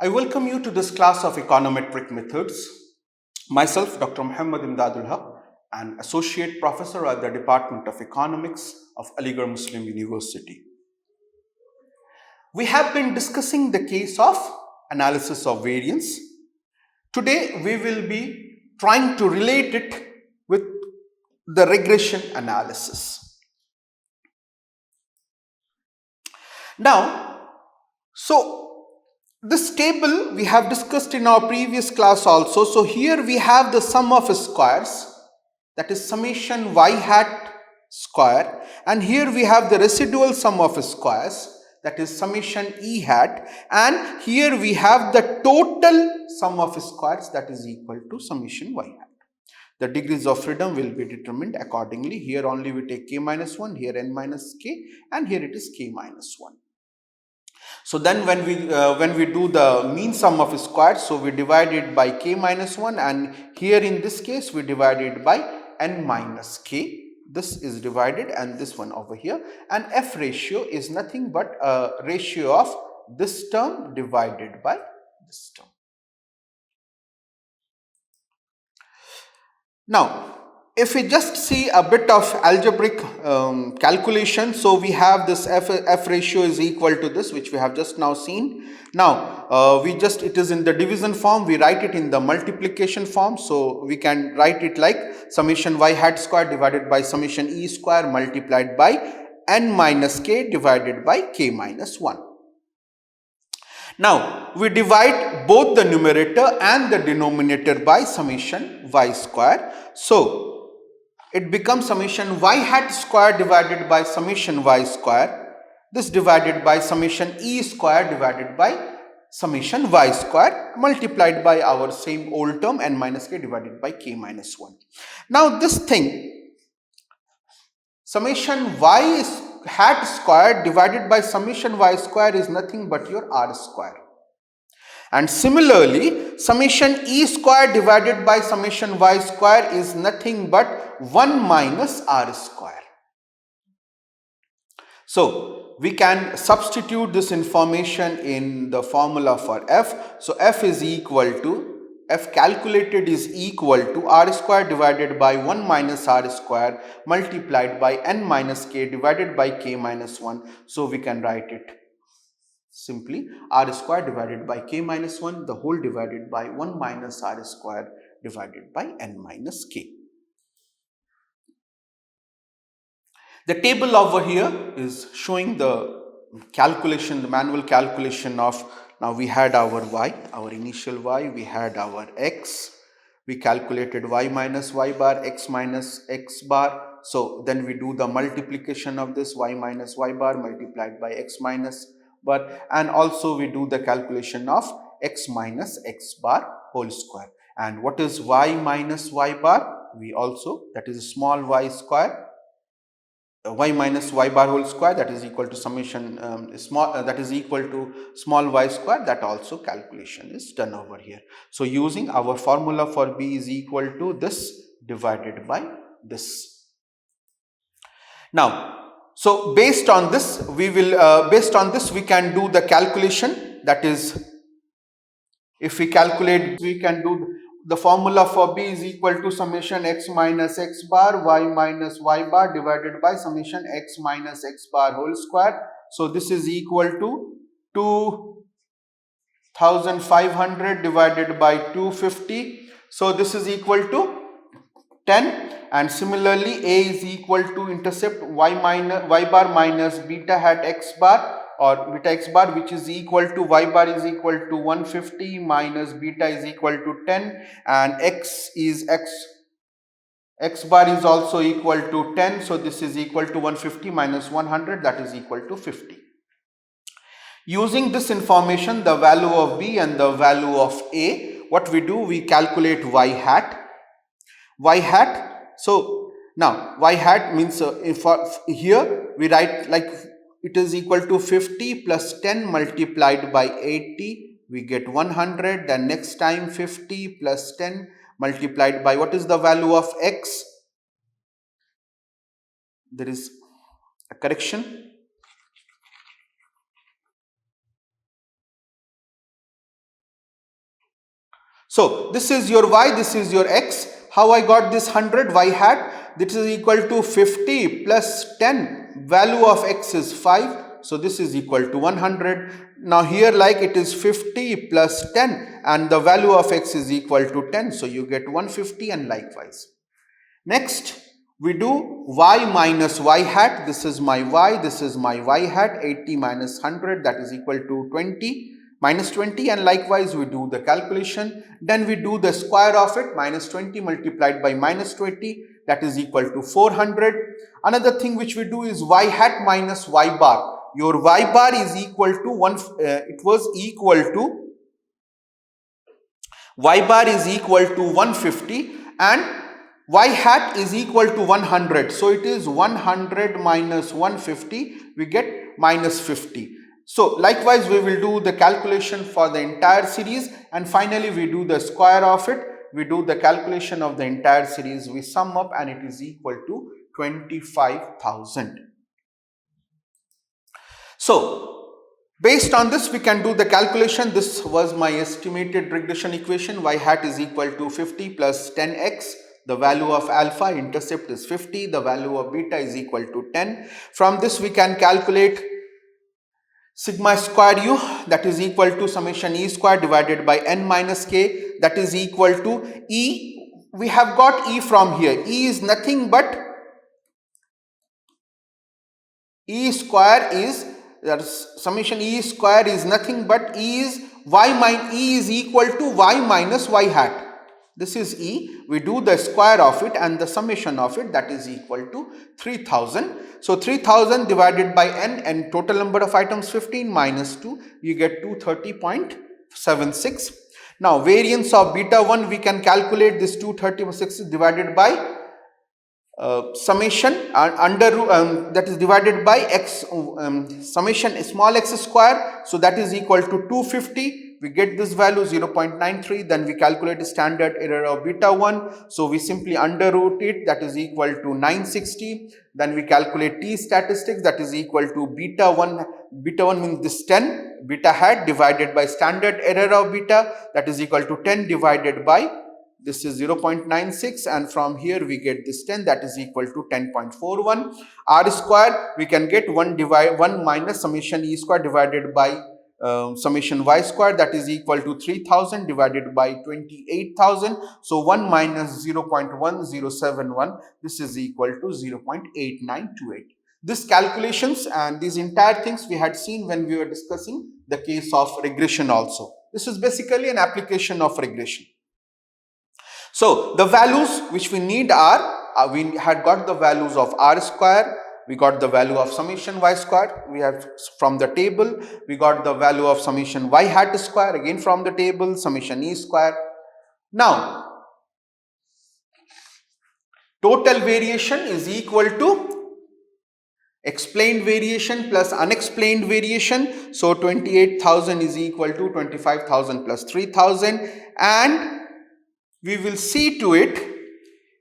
I welcome you to this class of econometric methods. Myself, Dr. Muhammad Imdadul Haq, an associate professor at the Department of Economics of Aligarh Muslim University. We have been discussing the case of analysis of variance. Today, we will be trying to relate it with the regression analysis. Now, this table we have discussed in our previous class also. So here we have the sum of squares, that is summation y hat square, and here we have the residual sum of squares, that is summation e hat, and here we have the total sum of squares, that is equal to summation y hat. The degrees of freedom will be determined accordingly. Here only we take k minus 1, here n minus k, and here it is k minus 1. So then when we do the mean sum of squares, so we divide it by k minus 1, and here in this case we divide it by n minus k. This is divided and this one over here, and f ratio is nothing but a ratio of this term divided by this term. Now, if we just see a bit of algebraic calculation, so we have this f ratio is equal to this, which we have just now seen. Now, it is in the division form, we write it in the multiplication form, so we can write it like summation y hat square divided by summation e square multiplied by n minus k divided by k minus 1. Now, we divide both the numerator and the denominator by summation y square. So, it becomes summation y hat square divided by summation y square. This divided by summation e square divided by summation y square multiplied by our same old term n minus k divided by k minus 1. Now, this thing, summation y hat square divided by summation y square is nothing but your r square. And similarly, summation e square divided by summation y square is nothing but 1 minus r square. So, we can substitute this information in the formula for f. So, f is equal to, f calculated is equal to r square divided by 1 minus r square multiplied by n minus k divided by k minus 1. So, we can write it simply r square divided by k minus 1, the whole divided by 1 minus r square divided by n minus k. The table over here is showing the calculation, the manual calculation of, now we had our y, our initial y, we had our x, we calculated y minus y bar, x minus x bar. So then we do the multiplication of this y minus y bar multiplied by x minus bar, and also we do the calculation of x minus x bar whole square. And what is y minus y bar? We also, that is small y square, y minus y bar whole square, that is equal to summation that is equal to small y square, that also calculation is done over here. So using our formula for b is equal to this divided by this. Now, so based on this we can do the calculation, that is, if we calculate, we can do the formula for b is equal to summation x minus x bar y minus y bar divided by summation x minus x bar whole square. So this is equal to 2500 divided by 250. So this is equal to 10, and similarly a is equal to intercept y bar minus beta hat x bar or beta x bar, which is equal to y bar is equal to 150 minus beta is equal to 10, and x bar is also equal to 10. So this is equal to 150 minus 100, that is equal to 50. Using this information, the value of b and the value of a, what we do, we calculate y hat. So now y hat means here we write like it is equal to 50 plus 10 multiplied by 80, we get 100. Then next time 50 plus 10 multiplied by, what is the value of x? There is a correction. So this is your y, this is your x. How I got this 100 y hat? This is equal to 50 plus 10. Value of x is 5. So this is equal to 100. Now here like it is 50 plus 10 and the value of x is equal to 10. So you get 150 and likewise. Next, we do y minus y hat. This is my y, this is my y hat. 80 minus 100, that is equal to 20 minus 20, and likewise we do the calculation. Then we do the square of it. Minus 20 multiplied by minus 20, that is equal to 400. Another thing which we do is y hat minus y bar. Your y bar is equal to it was equal to y bar is equal to 150 and y hat is equal to 100. So it is 100 minus 150, we get minus 50. So likewise we will do the calculation for the entire series, and finally we do the square of it. We do the calculation of the entire series, we sum up, and it is equal to 25,000. So based on this, we can do the calculation. This was my estimated regression equation. Y hat is equal to 50 plus 10x. The value of alpha, intercept, is 50. The value of beta is equal to 10. From this, we can calculate sigma square u, that is equal to summation e square divided by n minus k, that is equal to e. We have got e from here. E is nothing but e square is, that is summation e square is nothing but e is e is equal to y minus y hat. This is e. We do the square of it and the summation of it, that is equal to 3000. So 3000 divided by n, and total number of items 15 minus 2, you get 230.76. Now variance of beta 1, we can calculate this 236 divided by summation under that is divided by x, summation small x square, so that is equal to 250. We get this value 0.93. Then we calculate the standard error of beta 1, so we simply under root it, that is equal to 960. Then we calculate t statistics, that is equal to beta 1 means this 10 beta hat divided by standard error of beta, that is equal to 10 divided by this is 0.96, and from here we get this 10, that is equal to 10.41. R square, we can get 1 minus summation e square divided by summation y square, that is equal to 3000 divided by 28,000. So 1 minus 0.1071, this is equal to 0.8928. This calculations and these entire things we had seen when we were discussing the case of regression also. This is basically an application of regression. So the values which we need are, we had got the values of r square, we got the value of summation y square, we have from the table, we got the value of summation y hat square, again from the table, summation e square. Now total variation is equal to explained variation plus unexplained variation. So 28,000 is equal to 25,000 plus 3,000, and we will see to it.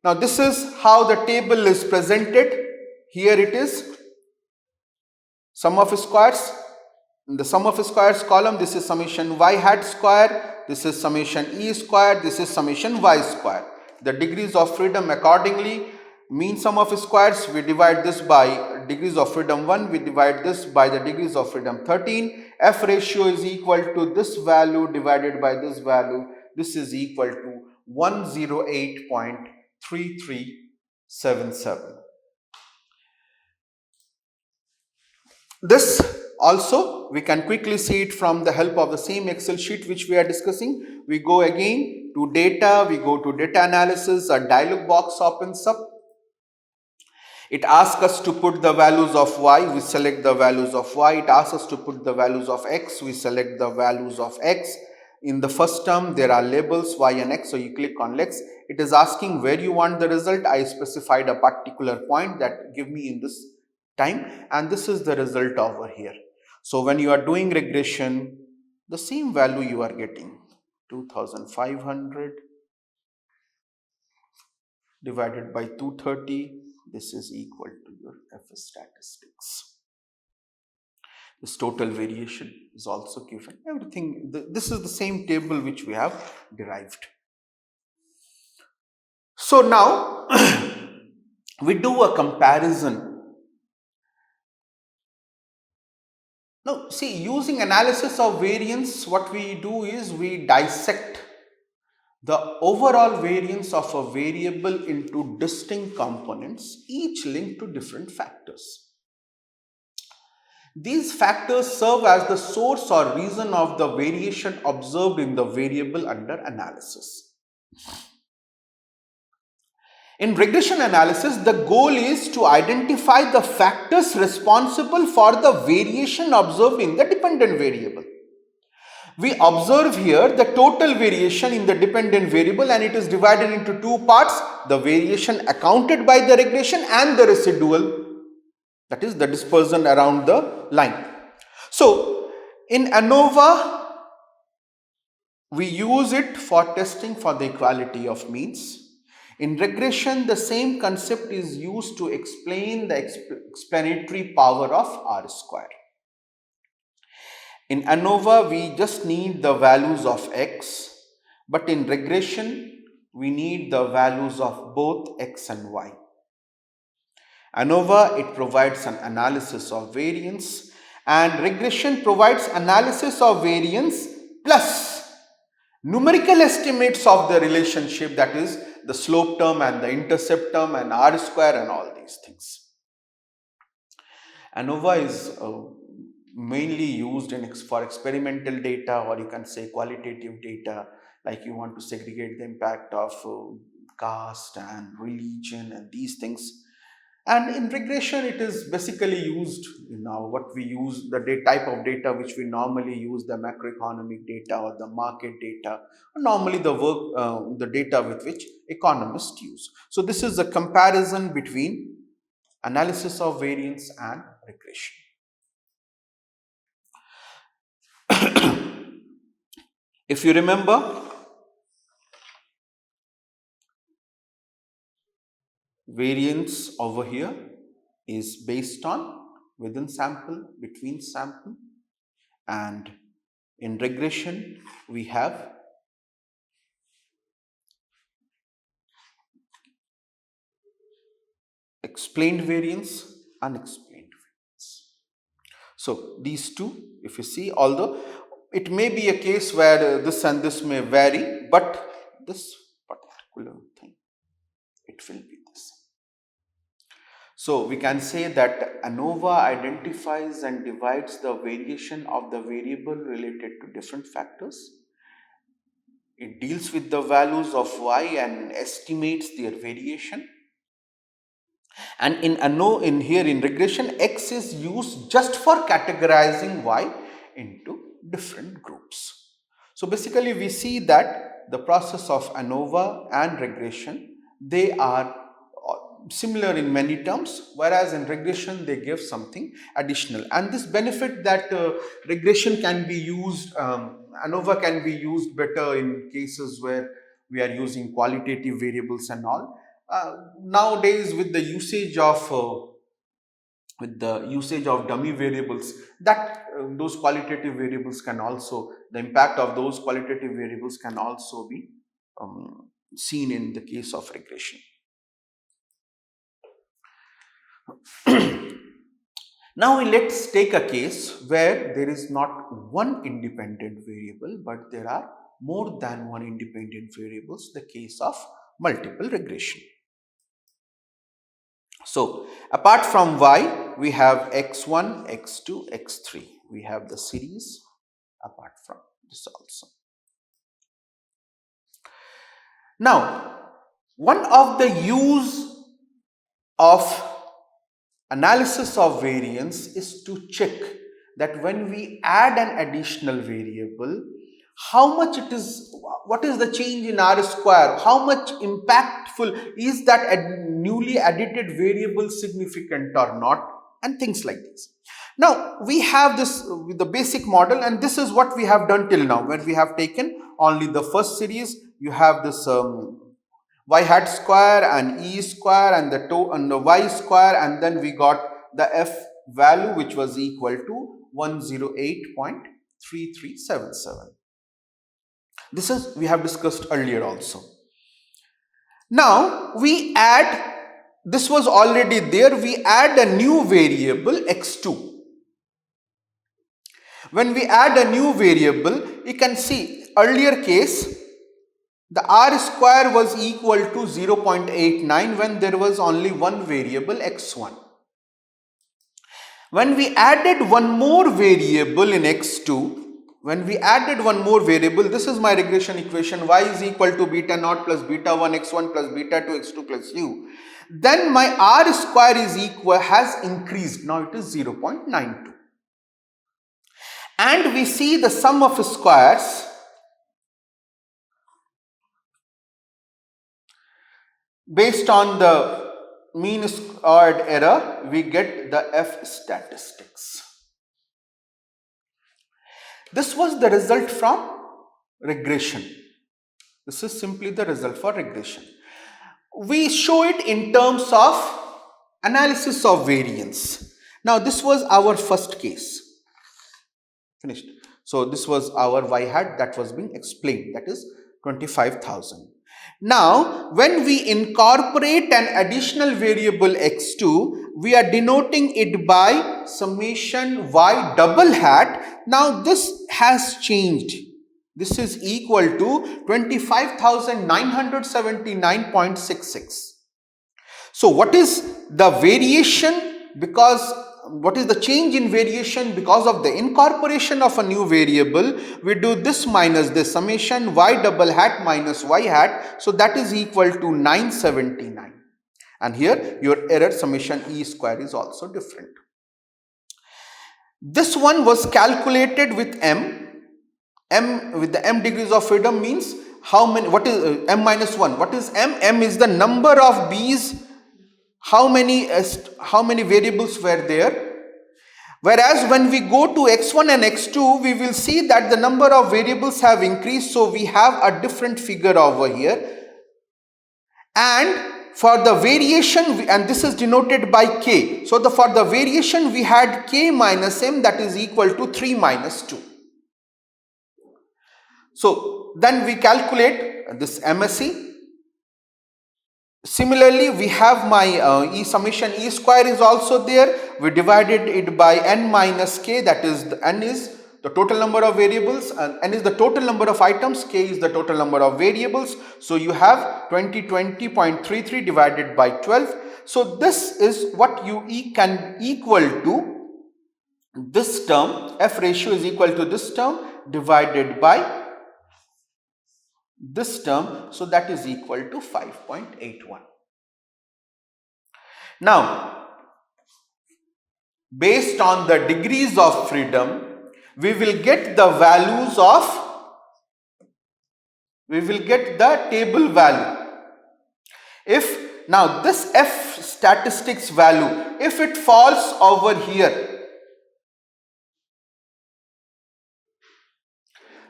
Now this is how the table is presented. Here it is, sum of squares. In the sum of squares column, this is summation y hat square, this is summation e square, this is summation y square. The degrees of freedom accordingly, mean sum of squares, we divide this by degrees of freedom 1, we divide this by the degrees of freedom 13. F ratio is equal to this value divided by this value. This is equal to 108.3377. This also we can quickly see it from the help of the same Excel sheet which we are discussing. We go again to data, we go to data analysis, a dialog box opens up. It asks us to put the values of y, we select the values of y. It asks us to put the values of x, we select the values of x. In the first term, there are labels y and x, so you click on x. It is asking where you want the result. I specified a particular point that give me in this time, and this is the result over here. So when you are doing regression, the same value you are getting, 2500 divided by 230, this is equal to your F statistics. This total variation is also given. Everything, this is the same table which we have derived. So now we do a comparison. Now see, using analysis of variance, what we do is we dissect the overall variance of a variable into distinct components, each linked to different factors. These factors serve as the source or reason of the variation observed in the variable under analysis. In regression analysis, the goal is to identify the factors responsible for the variation observed in the dependent variable. We observe here the total variation in the dependent variable, and it is divided into two parts: the variation accounted by the regression and the residual, that is the dispersion around the line. So in Anova, we use it for testing for the equality of means. In regression, the same concept is used to explain the explanatory power of R square. In Anova, we just need the values of x, but in regression, we need the values of both x and y. Anova, it provides an analysis of variance, and regression provides analysis of variance plus numerical estimates of the relationship, that is the slope term and the intercept term and R square and all these things. Anova is mainly used for experimental data, or you can say qualitative data, like you want to segregate the impact of caste and religion and these things. And in regression, it is basically used what we use, the type of data which we normally use, the macroeconomic data or the market data, or normally the data with which economists use. So this is a comparison between analysis of variance and regression. If you remember, variance over here is based on within sample, between sample, and in regression we have explained variance, unexplained variance. So these two, if you see, although it may be a case where this and this may vary, but this particular thing, it will be this. So we can say that Anova identifies and divides the variation of the variable related to different factors. It deals with the values of y and estimates their variation. And in regression, x is used just for categorizing y into different groups. So basically we see that the process of Anova and regression, they are similar in many terms, whereas in regression they give something additional. And this benefit that regression can be used, Anova can be used better in cases where we are using qualitative variables and all. Nowadays, with the usage of dummy variables, that those qualitative variables can also, the impact of those qualitative variables can also be seen in the case of regression. Now let's take a case where there is not one independent variable, but there are more than one independent variables, the case of multiple regression. So apart from y, we have x1, x2, x3. We have the series apart from this also. Now, one of the use of analysis of variance is to check that when we add an additional variable, how much it is, what is the change in R square, how much impactful is that newly added variable significant or not, and things like this. Now we have this with the basic model, and this is what we have done till now, where we have taken only the first series. You have this y hat square and e square and the y square, and then we got the f value which was equal to 108.3377. This is we have discussed earlier also. Now we add, this was already there, we add a new variable x2. When we add a new variable, you can see earlier case the r square was equal to 0.89 when there was only one variable x1. When we added one more variable in x2, this is my regression equation, y is equal to beta naught plus beta 1 x1 plus beta 2 x2 plus u. Then my r square is equal, has increased, now it is 0.92. And we see the sum of squares based on the mean squared error, we get the F statistics. This was the result from regression. This is simply the result for regression. We show it in terms of analysis of variance. Now this was our first case. Finished. So this was our y hat that was being explained, that is 25,000. Now when we incorporate an additional variable x2, we are denoting it by summation y double hat. Now this has changed. This is equal to 25,979.66. So what is the variation? What is the change in variation because of the incorporation of a new variable? We do this minus this, summation y double hat minus y hat. So that is equal to 979. And here your error summation e square is also different. This one was calculated with m with the m degrees of freedom means how many, what is m minus 1, what is m? M is the number of b's, how many variables were there. Whereas when we go to x1 and x2, we will see that the number of variables have increased, so we have a different figure over here. And for the variation, and this is denoted by k, so for the variation we had k minus m, that is equal to 3 minus 2. So then we calculate this MSE. Similarly, we have my summation e square is also there. We divided it by n minus k, that is n is the total number of variables and n is the total number of items, k is the total number of variables. So you have 2020.33 divided by 12. So this is what you can equal to this term, F ratio is equal to this term divided by this term, so that is equal to 5.81. Now, based on the degrees of freedom, we will get the values of, we will get the table value. If now this F statistics value, if it falls over here,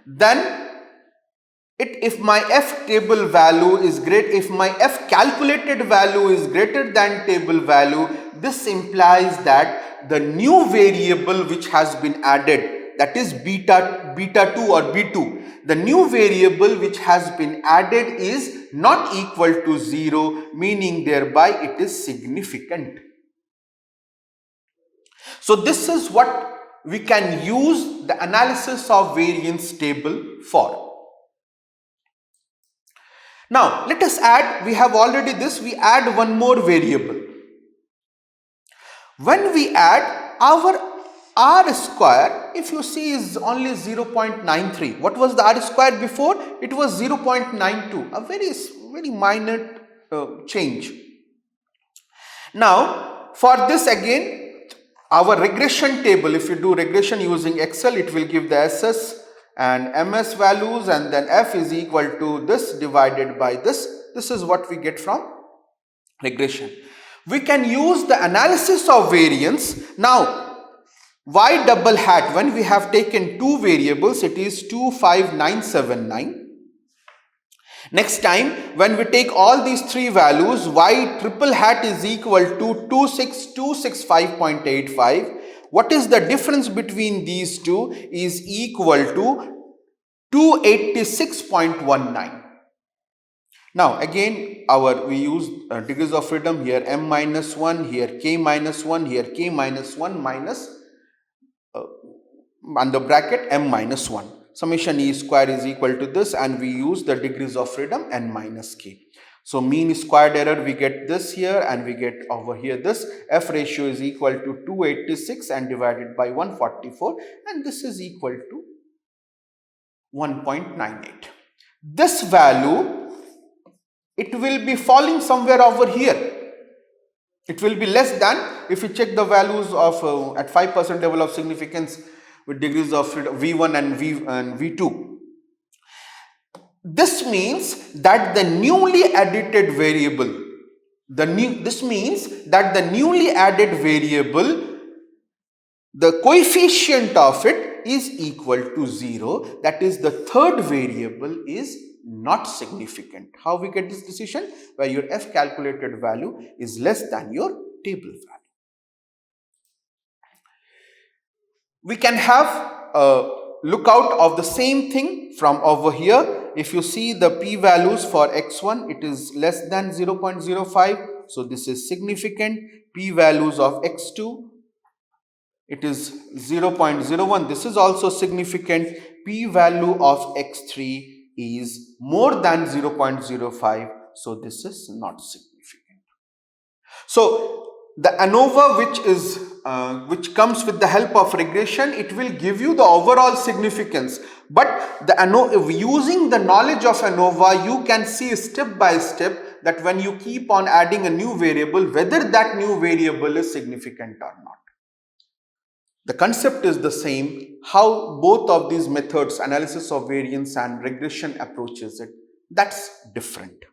then if my F table value is if my F calculated value is greater than table value, this implies that the new variable which has been added, that is beta 2 or B2, the new variable which has been added is not equal to 0, meaning thereby it is significant. So this is what we can use the analysis of variance table for. Now let us add, we have already this, we add one more variable. When we add, our r square, if you see, is only 0.93. What was the r square before? It was 0.92, a very minor change. Now for this again, our regression table, if you do regression using Excel, it will give the SS and MS values, and then F is equal to this divided by this. This is what we get from regression. We can use the analysis of variance. Now y double hat, when we have taken two variables, it is 25979. Next time when we take all these three values, y triple hat is equal to 26265.85. What is the difference between these two is equal to 286.19. Now again we use degrees of freedom, here m minus 1, here k minus 1, here k minus 1 minus under bracket m minus 1. Summation e square is equal to this, and we use the degrees of freedom n minus k. So mean squared error, we get this here and we get over here this. F ratio is equal to 286 and divided by 144, and this is equal to 1.98. This value, it will be falling somewhere over here. It will be less than, if you check the values of at 5% level of significance with degrees of freedom V1 and V2. This means that the newly added variable, this means that the newly added variable, the coefficient of it is equal to 0. That is, the third variable is not significant. How we get this decision? Where your F calculated value is less than your table value. We can have a lookout of the same thing from over here. If you see the p-values for x1, it is less than 0.05. So this is significant. P-values of x2, it is 0.01. This is also significant. P-value of x3 is more than 0.05. So this is not significant. So the ANOVA, which comes with the help of regression, it will give you the overall significance. But using the knowledge of ANOVA, you can see step by step that when you keep on adding a new variable, whether that new variable is significant or not. The concept is the same. How both of these methods, analysis of variance and regression, approaches it, that's different.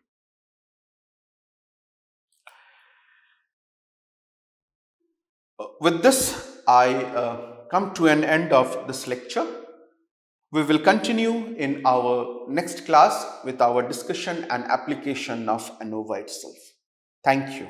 With this, I come to an end of this lecture. We will continue in our next class with our discussion and application of ANOVA itself. Thank you.